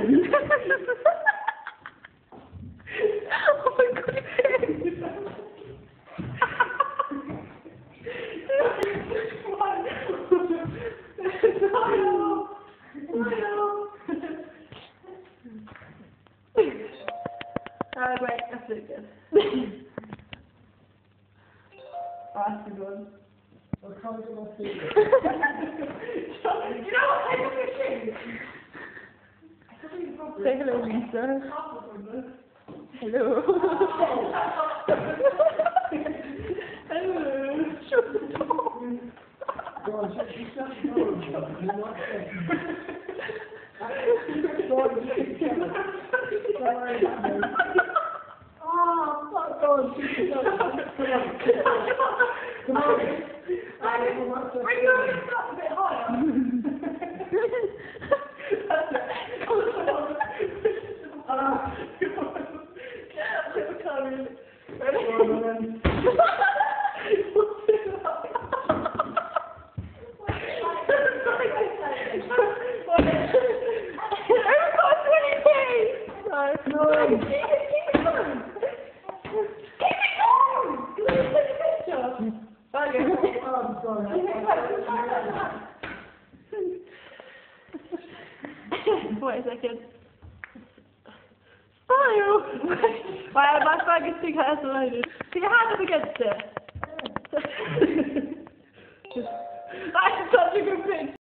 Oh my god. Great, that's really good. Oh, that's a good one. I can't get my feet. You know what? Say hello, Lisa. Hello. Hello. Shut the door. Go on, shut the door. You want it? Go on, shut the door. Don't worry about me. Oh, fuck, go on, shut the door. Come on. Come on. Bring your lips up a bit higher. Wait a second. Smile! Right, my fag is big hair loaded. Put your hand up against it. That's such a good picture.